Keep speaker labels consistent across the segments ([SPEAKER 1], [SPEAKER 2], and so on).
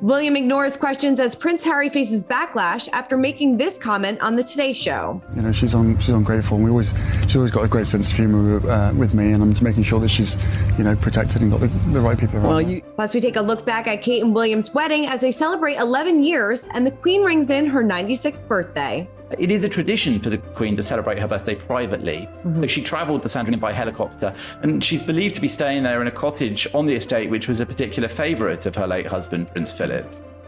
[SPEAKER 1] William ignores questions as Prince Harry faces backlash after making this comment on the Today Show.
[SPEAKER 2] You know, she's on great form. She's always got a great sense of humour with me, and I'm just making sure that she's, you know, protected and got the right people around her.
[SPEAKER 1] Plus, we take a look back at Kate and William's wedding as they celebrate 11 years, and the Queen rings in her 96th birthday.
[SPEAKER 3] It is a tradition for the Queen to celebrate her birthday privately. So she travelled to Sandringham by helicopter, and she's believed to be staying there in a cottage on the estate, which was a particular favourite of her late husband, Prince Philip.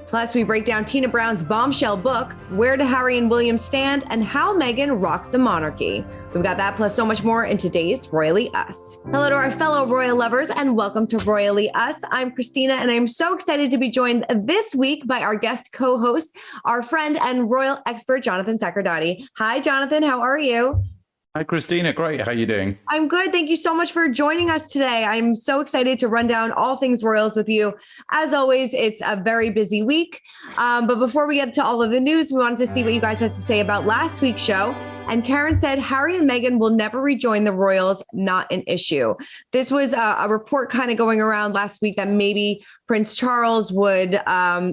[SPEAKER 1] Plus, we break down Tina Brown's bombshell book, Where Do Harry and William Stand, and how Meghan rocked the monarchy. We've got that plus so much more in today's Royally Us. Hello to our fellow royal lovers and welcome to Royally Us. I'm Christina and I'm so excited to be joined this week by our guest co-host, our friend and royal expert, Jonathan Sacerdoti. Hi, Jonathan. How are you?
[SPEAKER 3] Hi, Christina. Great. How are you doing?
[SPEAKER 1] I'm good. Thank you so much for joining us today. I'm so excited to run down all things royals with you. As always, it's a very busy week. But before we get to all of the news, we wanted to see what you guys had to say about last week's show. And Karen said Harry and Meghan will never rejoin the royals, not an issue. This was a report kind of going around last week that maybe Prince Charles would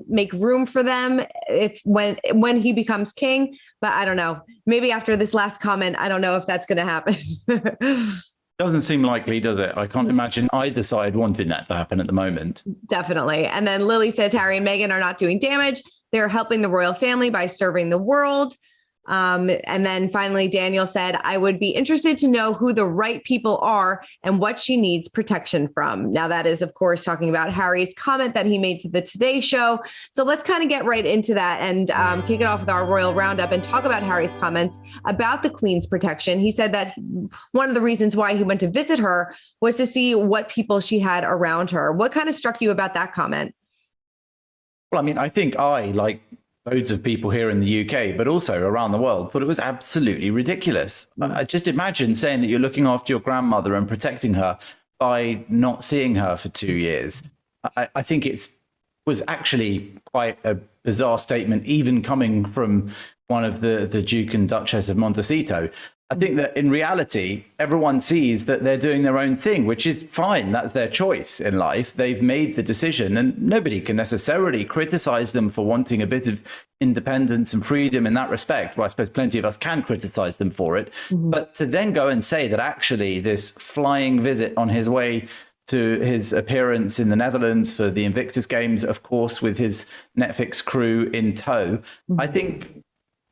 [SPEAKER 1] make room for them when he becomes king. But I don't know. Maybe after this last comment, I don't know if that's going to happen.
[SPEAKER 3] Doesn't seem likely, does it? I can't imagine either side wanting that to happen at the moment.
[SPEAKER 1] Definitely. And then Lily says Harry and Meghan are not doing damage. They're helping the royal family by serving the world. And then finally, Daniel said, I would be interested to know who the right people are and what she needs protection from. Now, that is, of course, talking about Harry's comment that he made to the Today Show. So let's kind of get right into that and kick it off with our royal roundup and talk about Harry's comments about the Queen's protection. He said that one of the reasons why he went to visit her was to see what people she had around her. What kind of struck you about that comment?
[SPEAKER 3] Well, I mean, I think like loads of people here in the UK, but also around the world, thought it was absolutely ridiculous. I just imagine saying that you're looking after your grandmother and protecting her by not seeing her for 2 years. I think was actually quite a bizarre statement, even coming from one of the Duke and Duchess of Montecito. I think that in reality, everyone sees that they're doing their own thing, which is fine. That's their choice in life. They've made the decision and nobody can necessarily criticize them for wanting a bit of independence and freedom in that respect. Well, I suppose plenty of us can criticize them for it. But to then go and say that actually this flying visit on his way to his appearance in the Netherlands for the Invictus Games, of course, with his Netflix crew in tow, I think,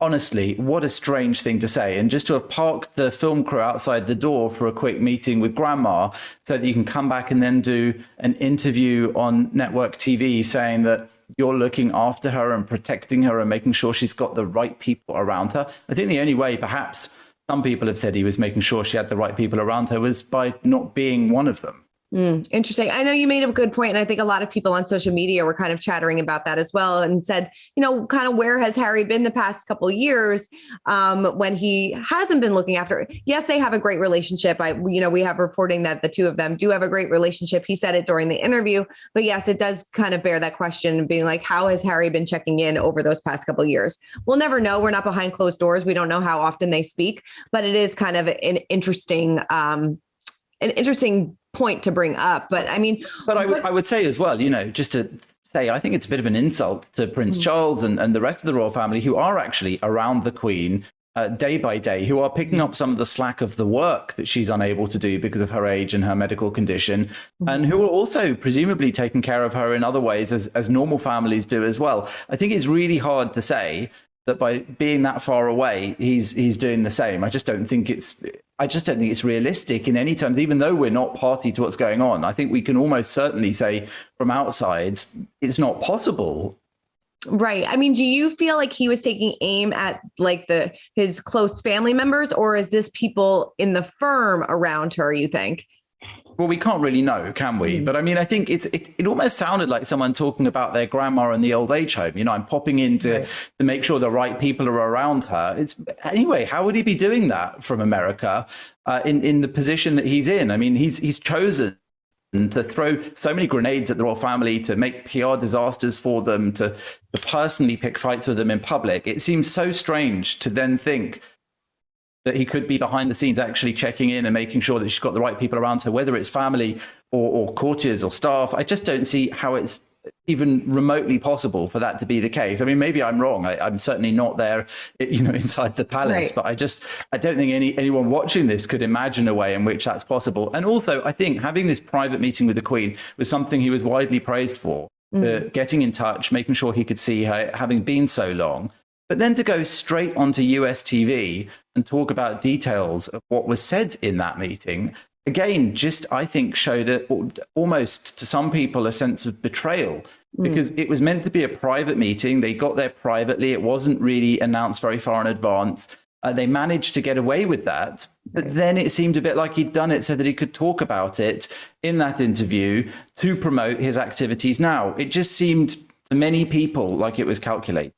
[SPEAKER 3] honestly, what a strange thing to say. And just to have parked the film crew outside the door for a quick meeting with grandma so that you can come back and then do an interview on network TV saying that you're looking after her and protecting her and making sure she's got the right people around her. I think the only way perhaps some people have said he was making sure she had the right people around her was by not being one of them.
[SPEAKER 1] Interesting. I know you made a good point, and I think a lot of people on social media were kind of chattering about that as well and said, you know, kind of where has Harry been the past couple of years when he hasn't been looking after her? Yes, they have a great relationship. We have reporting that the two of them do have a great relationship. He said it during the interview, but yes, it does kind of bear that question, being like, how has Harry been checking in over those past couple of years? We'll never know. We're not behind closed doors. We don't know how often they speak, but it is kind of an interesting point to bring up. But I mean,
[SPEAKER 3] but I would say as well, you know, just to say, I think it's a bit of an insult to Prince Charles and the rest of the royal family who are actually around the Queen day by day, who are picking up some of the slack of the work that she's unable to do because of her age and her medical condition, and who are also presumably taking care of her in other ways as normal families do as well. I think it's really hard to say that by being that far away, he's doing the same. I just don't think it's realistic in any terms, even though we're not party to what's going on. I think we can almost certainly say from outside, it's not possible.
[SPEAKER 1] Right. I mean, do you feel like he was taking aim at like his close family members, or is this people in the firm around her, you think?
[SPEAKER 3] Well, we can't really know, can we? But I mean, I think it almost sounded like someone talking about their grandma in the old age home. You know, I'm popping in to make sure the right people are around her. Anyway, how would he be doing that from America in the position that he's in? I mean, he's chosen to throw so many grenades at the royal family, to make PR disasters for them, to personally pick fights with them in public. It seems so strange to then think that he could be behind the scenes actually checking in and making sure that she's got the right people around her, whether it's family or courtiers or staff. I just don't see how it's even remotely possible for that to be the case. I mean, maybe I'm wrong. I'm certainly not there, inside the palace,
[SPEAKER 1] Right.
[SPEAKER 3] but I don't think anyone watching this could imagine a way in which that's possible. And also, I think having this private meeting with the Queen was something he was widely praised for, getting in touch, making sure he could see her, having been so long. But then to go straight onto US TV and talk about details of what was said in that meeting, again, just I think showed almost to some people a sense of betrayal, because it was meant to be a private meeting. They got there privately. It wasn't really announced very far in advance. They managed to get away with that. But then it seemed a bit like he'd done it so that he could talk about it in that interview to promote his activities now. It just seemed to many people like it was calculated.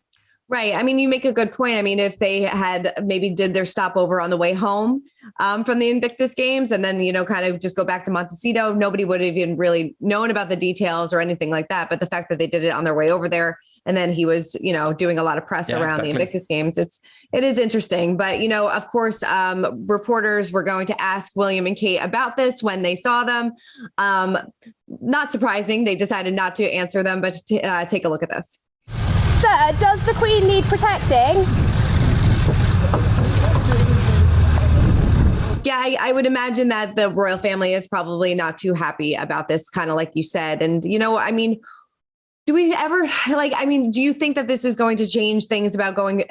[SPEAKER 1] Right. I mean, you make a good point. I mean, if they had maybe did their stopover on the way home from the Invictus Games and then, kind of just go back to Montecito, nobody would have even really known about the details or anything like that. But the fact that they did it on their way over there and then he was, doing a lot of press around the Invictus Games, it is interesting. But, of course, reporters were going to ask William and Kate about this when they saw them. Not surprising. They decided not to answer them, but take a look at this.
[SPEAKER 4] Sir, does the Queen need protecting?
[SPEAKER 1] Yeah, I would imagine that the royal family is probably not too happy about this, kind of like you said. And, I mean, do we ever do you think that this is going to change things about going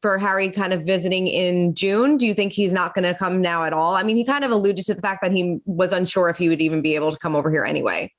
[SPEAKER 1] for Harry kind of visiting in June? Do you think he's not going to come now at all? I mean, he kind of alluded to the fact that he was unsure if he would even be able to come over here anyway.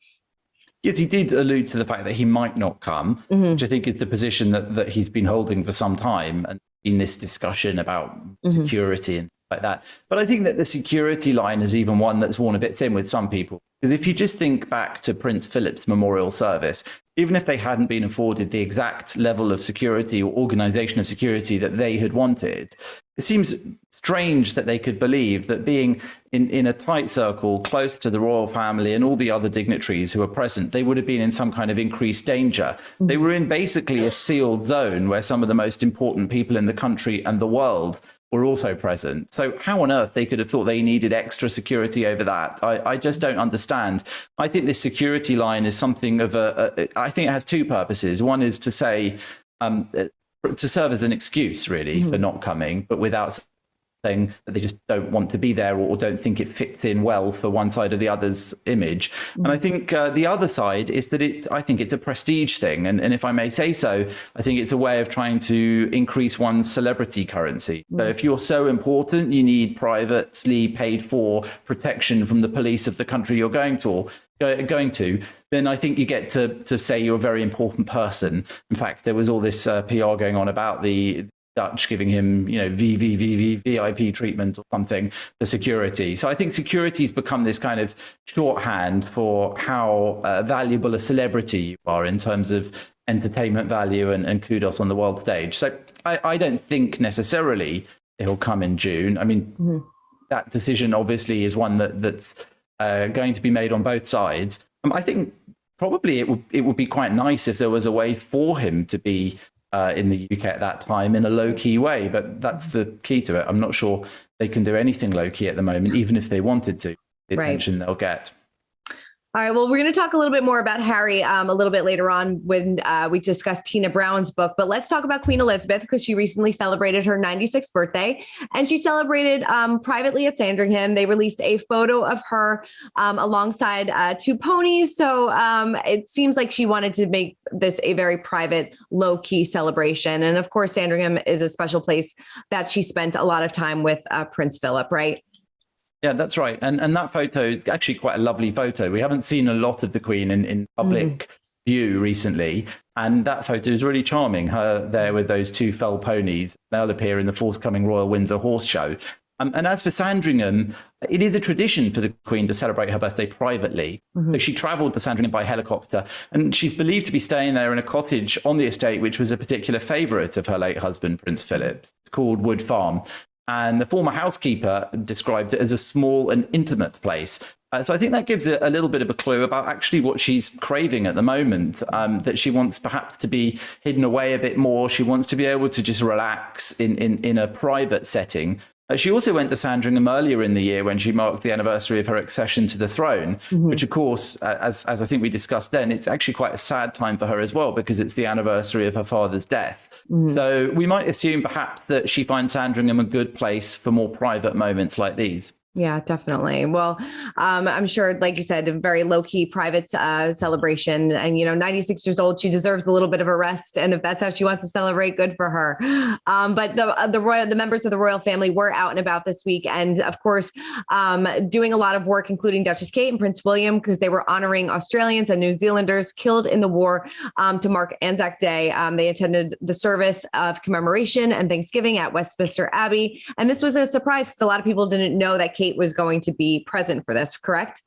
[SPEAKER 3] Yes, he did allude to the fact that he might not come, which I think is the position that he's been holding for some time, and in this discussion about security and like that. But I think that the security line is even one that's worn a bit thin with some people. Because if you just think back to Prince Philip's memorial service, even if they hadn't been afforded the exact level of security or organization of security that they had wanted, it seems strange that they could believe that being in a tight circle close to the royal family and all the other dignitaries who were present, they would have been in some kind of increased danger. They were in basically a sealed zone where some of the most important people in the country and the world were also present. So how on earth they could have thought they needed extra security over that? I just don't understand. I think this security line is something of I think it has two purposes. One is to say, to serve as an excuse really for not coming, but without saying that they just don't want to be there or don't think it fits in well for one side or the other's image. And I think the other side is that I think it's a prestige thing. And if I may say so, I think it's a way of trying to increase one's celebrity currency. So if you're so important, you need privately paid for protection from the police of the country you're going to, then I think you get to say you're a very important person. In fact, there was all this PR going on about the Dutch giving him, VIP treatment or something for security. So I think security's become this kind of shorthand for how valuable a celebrity you are in terms of entertainment value and kudos on the world stage. So I don't think necessarily he'll come in June. I mean, that decision obviously is one that's going to be made on both sides. I think probably it would be quite nice if there was a way for him to be in the UK at that time in a low-key way, but that's the key to it. I'm not sure they can do anything low-key at the moment, even if they wanted to. The attention they'll get.
[SPEAKER 1] All right. Well, we're going to talk a little bit more about Harry a little bit later on when we discuss Tina Brown's book. But let's talk about Queen Elizabeth, because she recently celebrated her 96th birthday, and she celebrated privately at Sandringham. They released a photo of her alongside two ponies. So it seems like she wanted to make this a very private, low-key celebration. And of course, Sandringham is a special place that she spent a lot of time with Prince Philip, right?
[SPEAKER 3] Yeah, that's right. And that photo is actually quite a lovely photo. We haven't seen a lot of the Queen in public view recently. And that photo is really charming. Her there with those two fell ponies. They'll appear in the forthcoming Royal Windsor Horse Show. And as for Sandringham, it is a tradition for the Queen to celebrate her birthday privately. So she travelled to Sandringham by helicopter, and she's believed to be staying there in a cottage on the estate, which was a particular favourite of her late husband, Prince Philip. It's called Wood Farm. And the former housekeeper described it as a small and intimate place. So I think that gives a little bit of a clue about actually what she's craving at the moment, that she wants perhaps to be hidden away a bit more. She wants to be able to just relax in a private setting. She also went to Sandringham earlier in the year when she marked the anniversary of her accession to the throne, which, of course, as I think we discussed then, it's actually quite a sad time for her as well, because it's the anniversary of her father's death. So we might assume perhaps that she finds Sandringham a good place for more private moments like these.
[SPEAKER 1] Yeah, definitely. Well, I'm sure, like you said, a very low key private celebration. And, 96 years old, she deserves a little bit of a rest. And if that's how she wants to celebrate, good for her. But the members of the royal family were out and about this week. And of course, doing a lot of work, including Duchess Kate and Prince William, because they were honoring Australians and New Zealanders killed in the war to mark Anzac Day. They attended the service of commemoration and Thanksgiving at Westminster Abbey. And this was a surprise because a lot of people didn't know that Kate was going to be present for this, correct?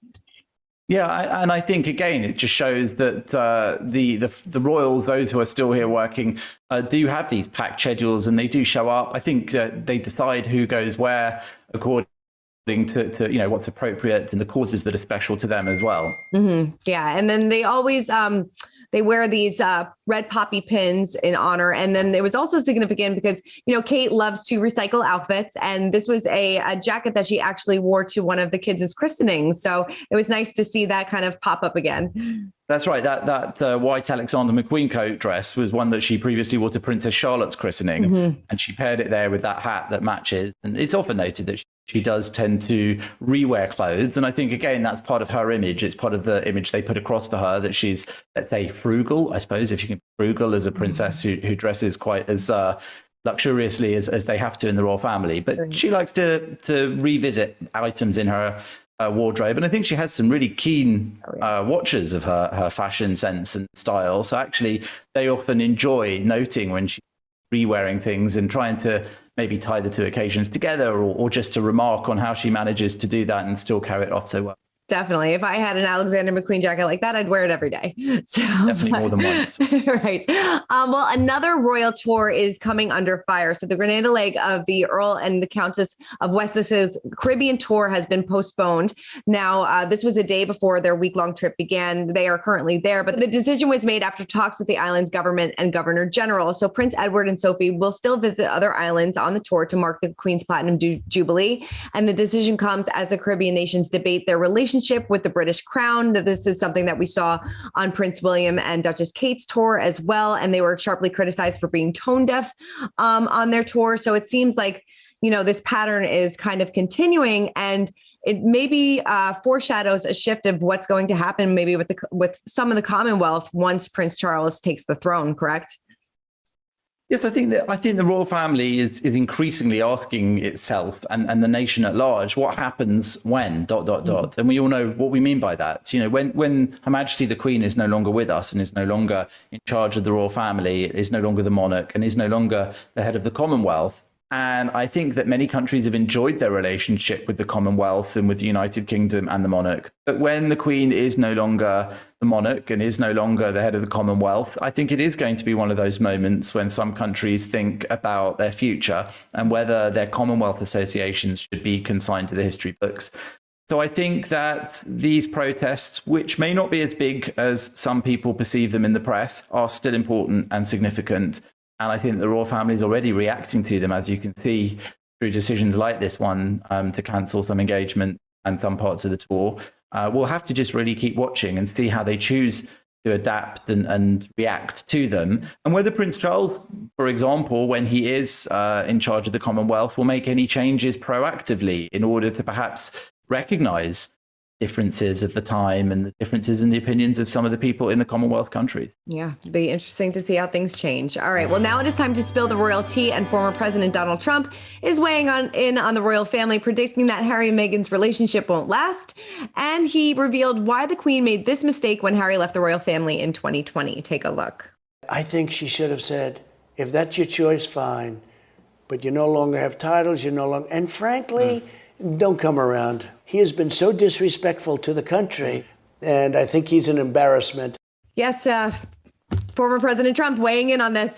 [SPEAKER 3] Yeah, and I think, again, it just shows that the royals, those who are still here working, do have these packed schedules and they do show up. I think they decide who goes where according to what's appropriate and the causes that are special to them as well.
[SPEAKER 1] Mm-hmm. Yeah, and then they always they wear these red poppy pins in honor. And then it was also significant because, Kate loves to recycle outfits. And this was a jacket that she actually wore to one of the kids' christenings. So it was nice to see that kind of pop up again.
[SPEAKER 3] That's right. That white Alexander McQueen coat dress was one that she previously wore to Princess Charlotte's christening. And she paired it there with that hat that matches. And it's often noted that she does tend to rewear clothes. And I think, again, that's part of her image. It's part of the image they put across for her, that she's, let's say, frugal, I suppose, if you can be frugal as a princess who dresses quite as luxuriously as they have to in the royal family. But she likes to revisit items in her wardrobe. And I think she has some really keen watchers of her fashion sense and style. So actually, they often enjoy noting when she's re-wearing things and trying to maybe tie the two occasions together, or just to remark on how she manages to do that and still carry it off so well.
[SPEAKER 1] Definitely. If I had an Alexander McQueen jacket like that, I'd wear it every day. So
[SPEAKER 3] definitely more than once.
[SPEAKER 1] Right. Well, another royal tour is coming under fire. So the Grenada leg of the Earl and the Countess of Wessex's Caribbean tour has been postponed. Now, this was a day before their week-long trip began. They are currently there, but the decision was made after talks with the island's government and Governor General. So Prince Edward and Sophie will still visit other islands on the tour to mark the Queen's Platinum Jubilee. And the decision comes as the Caribbean nations debate their relationship with the British Crown. This is something that we saw on Prince William and Duchess Kate's tour as well. And they were sharply criticized for being tone deaf on their tour. So it seems like, this pattern is kind of continuing, and it maybe foreshadows a shift of what's going to happen maybe with some of the Commonwealth once Prince Charles takes the throne, correct?
[SPEAKER 3] Yes, I think the royal family is increasingly asking itself and the nation at large, what happens when ... And we all know what we mean by that. When Her Majesty the Queen is no longer with us and is no longer in charge of the royal family, is no longer the monarch, and is no longer the head of the Commonwealth. And I think that many countries have enjoyed their relationship with the Commonwealth and with the United Kingdom and the monarch. But when the Queen is no longer the monarch and is no longer the head of the Commonwealth, I think it is going to be one of those moments when some countries think about their future and whether their Commonwealth associations should be consigned to the history books. So I think that these protests, which may not be as big as some people perceive them in the press, are still important and significant. And I think the royal family is already reacting to them, as you can see through decisions like this one to cancel some engagement and some parts of the tour. We'll have to just really keep watching and see how they choose to adapt and react to them. And whether Prince Charles, for example, when he is in charge of the Commonwealth, will make any changes proactively in order to perhaps recognize differences of the time and the differences in the opinions of some of the people in the Commonwealth countries.
[SPEAKER 1] Yeah, it'll be interesting to see how things change. All right, well, now it is time to spill the royal tea, and former President Donald Trump is weighing in on the royal family, predicting that Harry and Meghan's relationship won't last. And he revealed why the Queen made this mistake when Harry left the royal family in 2020. Take a look.
[SPEAKER 5] I think she should have said, if that's your choice, fine, but you no longer have titles, you no longer, and frankly, don't come around. He has been so disrespectful to the country, and I think he's an embarrassment.
[SPEAKER 1] Yes, former President Trump weighing in on this.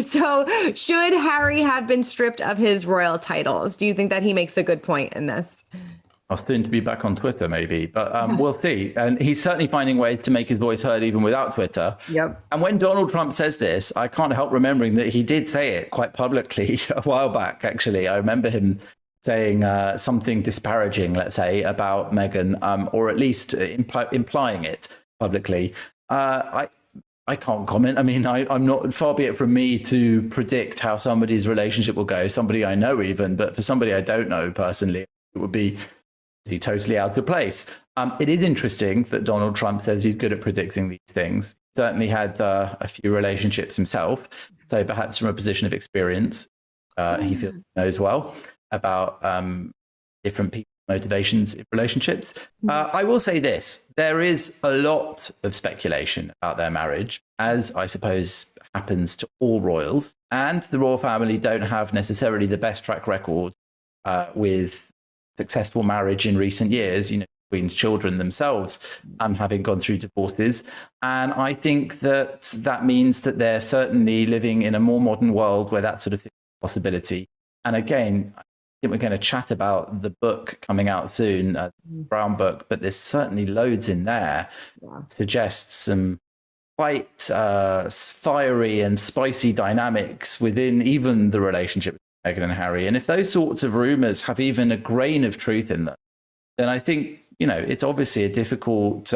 [SPEAKER 1] So should Harry have been stripped of his royal titles? Do you think that he makes a good point in this?
[SPEAKER 3] I'll soon to be back on Twitter, maybe, but we'll see. And he's certainly finding ways to make his voice heard even without Twitter.
[SPEAKER 1] Yep.
[SPEAKER 3] And when Donald Trump says this, I can't help remembering that he did say it quite publicly a while back, actually. I remember him saying something disparaging, let's say, about Meghan, or at least implying it publicly. I can't comment. I mean, I'm not, far be it from me to predict how somebody's relationship will go, somebody I know even, but for somebody I don't know personally, it would be totally out of place. It is interesting that Donald Trump says he's good at predicting these things. Certainly had a few relationships himself, so perhaps from a position of experience, he feels he knows well about different people's motivations in relationships. I will say this, there is a lot of speculation about their marriage, as I suppose happens to all royals, and the royal family don't have necessarily the best track record with successful marriage in recent years, you know, Queen's children themselves having gone through divorces. And I think that means that they're certainly living in a more modern world where that sort of thing is a possibility. And again, I think we're going to chat about the book coming out soon, Brown book, but there's certainly loads in there. Suggests some quite fiery and spicy dynamics within even the relationship with Meghan and Harry. And if those sorts of rumors have even a grain of truth in them, then I think, you know, it's obviously a difficult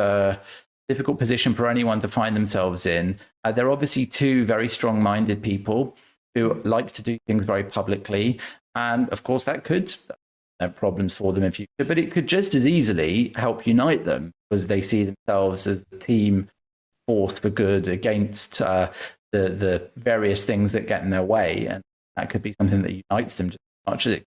[SPEAKER 3] position for anyone to find themselves in. They're obviously two very strong-minded people who like to do things very publicly. And of course, that could have problems for them in future, but it could just as easily help unite them because they see themselves as a team force for good against the various things that get in their way. And that could be something that unites them just as much as it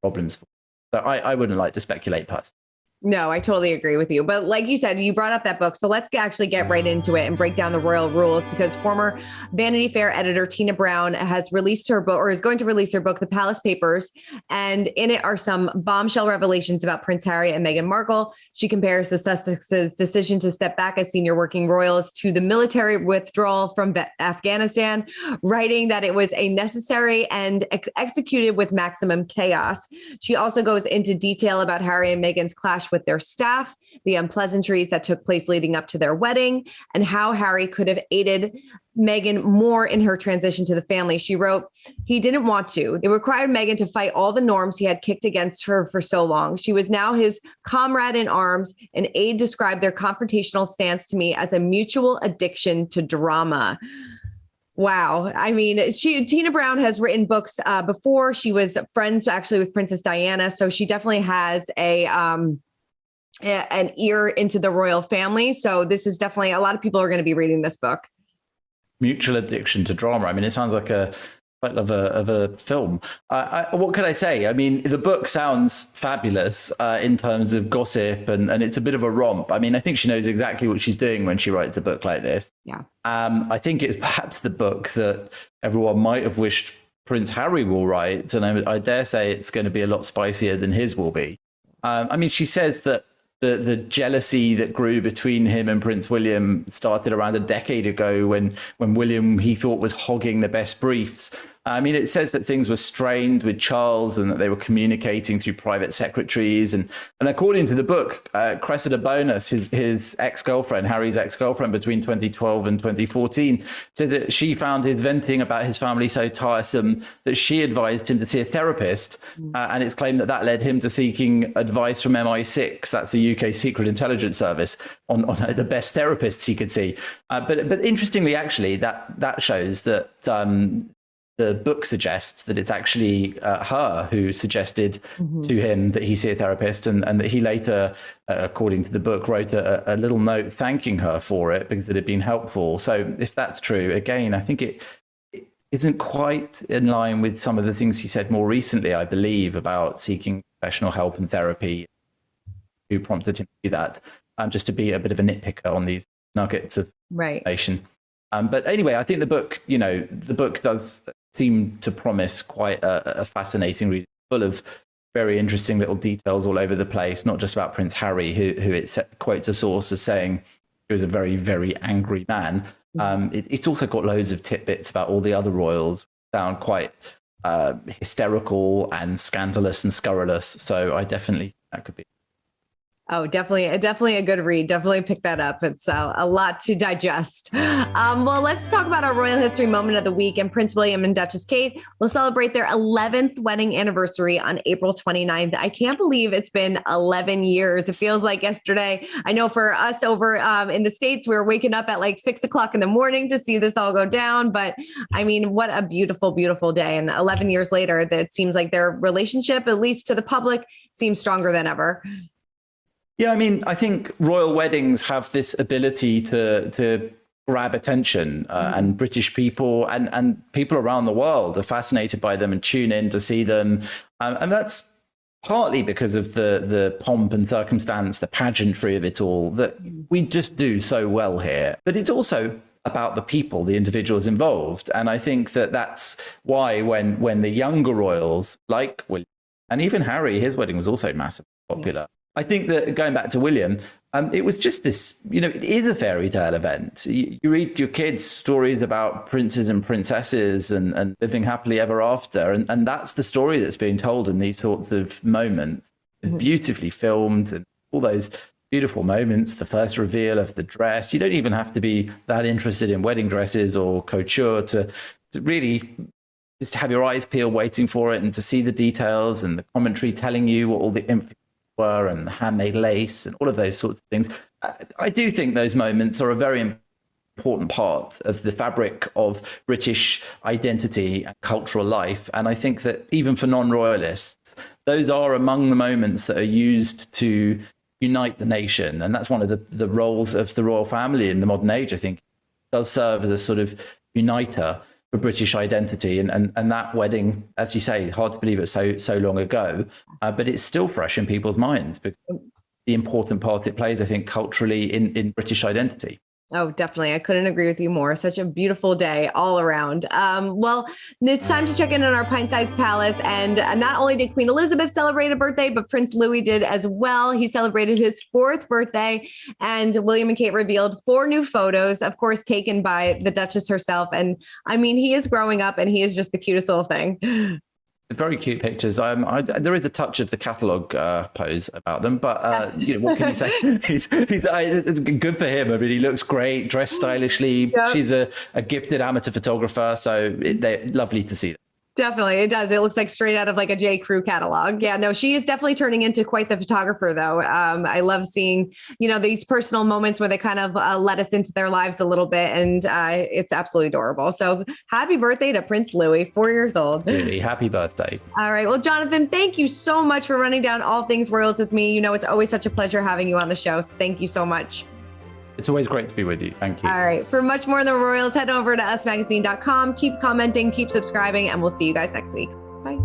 [SPEAKER 3] problems for them. So I wouldn't like to speculate personally.
[SPEAKER 1] No, I totally agree with you. But like you said, you brought up that book. So let's actually get right into it and break down the royal rules, because former Vanity Fair editor Tina Brown has released her book, or is going to release her book, The Palace Papers. And in it are some bombshell revelations about Prince Harry and Meghan Markle. She compares the Sussexes' decision to step back as senior working royals to the military withdrawal from Afghanistan, writing that it was a necessary and executed with maximum chaos. She also goes into detail about Harry and Meghan's clash with their staff, the unpleasantries that took place leading up to their wedding, and how Harry could have aided Meghan more in her transition to the family. She wrote, he didn't want to. It required Meghan to fight all the norms he had kicked against her for so long. She was now his comrade in arms. An aide described their confrontational stance to me as a mutual addiction to drama. Wow. I mean, Tina Brown has written books before. She was friends actually with Princess Diana. So she definitely has an ear into the royal family. So this is definitely, a lot of people are going to be reading this book.
[SPEAKER 3] Mutual addiction to drama. I mean, it sounds like a title of a film. What can I say? I mean, the book sounds fabulous in terms of gossip, and it's a bit of a romp. I mean, I think she knows exactly what she's doing when she writes a book like this.
[SPEAKER 1] Yeah.
[SPEAKER 3] I think it's perhaps the book that everyone might have wished Prince Harry will write, and I dare say it's going to be a lot spicier than his will be. I mean, she says that the jealousy that grew between him and Prince William started around a decade ago when William, he thought, was hogging the best briefs. I mean, it says that things were strained with Charles and that they were communicating through private secretaries. And according to the book, Cressida Bonus, his ex-girlfriend, Harry's ex-girlfriend between 2012 and 2014, said that she found his venting about his family so tiresome that she advised him to see a therapist. And it's claimed that led him to seeking advice from MI6, that's the UK Secret Intelligence Service, on the best therapists he could see. But interestingly, actually, that shows that the book suggests that it's actually her who suggested to him that he see a therapist, and that he later, according to the book, wrote a little note thanking her for it because it had been helpful. So if that's true, again, I think it isn't quite in line with some of the things he said more recently, I believe, about seeking professional help and therapy, who prompted him to do that, just to be a bit of a nitpicker on these nuggets of information. But anyway, I think the book does seem to promise quite a fascinating read, full of very interesting little details all over the place, not just about Prince Harry, who it quotes a source as saying he was a very, very angry man. It's also got loads of tidbits about all the other royals, which sound quite hysterical and scandalous and scurrilous. So I definitely think that could be.
[SPEAKER 1] Oh, definitely a good read. Definitely pick that up. It's a lot to digest. Well, let's talk about our royal history moment of the week. And Prince William and Duchess Kate will celebrate their 11th wedding anniversary on April 29th. I can't believe it's been 11 years. It feels like yesterday. I know for us over in the States, we were waking up at like 6 o'clock in the morning to see this all go down. But I mean, what a beautiful, beautiful day. And 11 years later, that seems like their relationship, at least to the public, seems stronger than ever.
[SPEAKER 3] Yeah, I mean, I think royal weddings have this ability to grab attention, and British people and people around the world are fascinated by them and tune in to see them. And that's partly because of the pomp and circumstance, the pageantry of it all that we just do so well here. But it's also about the people, the individuals involved. And I think that that's why when the younger royals like William and even Harry, his wedding was also massively popular. I think that going back to William, it was just this, it is a fairy tale event. You read your kids stories about princes and princesses and living happily ever after. And that's the story that's being told in these sorts of moments, beautifully filmed and all those beautiful moments, the first reveal of the dress. You don't even have to be that interested in wedding dresses or couture to really just have your eyes peeled waiting for it and to see the details and the commentary telling you what all the were and the handmade lace and all of those sorts of things. I do think those moments are a very important part of the fabric of British identity and cultural life. And I think that even for non-royalists, those are among the moments that are used to unite the nation. And that's one of the roles of the royal family in the modern age, I think, does serve as a sort of uniter for British identity. And that wedding, as you say, hard to believe it's so long ago, but it's still fresh in people's minds because the important part it plays, I think, culturally in British identity.
[SPEAKER 1] Oh, definitely. I couldn't agree with you more. Such a beautiful day all around. Well, it's time to check in on our pint-sized palace. And not only did Queen Elizabeth celebrate a birthday, but Prince Louis did as well. He celebrated his 4th birthday, and William and Kate revealed 4 new photos, of course, taken by the Duchess herself. And I mean, he is growing up and he is just the cutest little thing.
[SPEAKER 3] Very cute pictures. There is a touch of the catalogue pose about them, but what can you say? he's good for him. I mean, he looks great, dressed stylishly. Yep. She's a gifted amateur photographer, so they're lovely to see them.
[SPEAKER 1] Definitely. It does. It looks like straight out of like a J. Crew catalog. Yeah, no, she is definitely turning into quite the photographer, though. I love seeing, these personal moments where they kind of let us into their lives a little bit. And it's absolutely adorable. So happy birthday to Prince Louis, 4 years old.
[SPEAKER 3] Really, happy birthday.
[SPEAKER 1] All right. Well, Jonathan, thank you so much for running down all things royals with me. It's always such a pleasure having you on the show. So thank you so much.
[SPEAKER 3] It's always great to be with you. Thank you.
[SPEAKER 1] All right. For much more on the royals, head over to usmagazine.com. Keep commenting, keep subscribing, and we'll see you guys next week. Bye.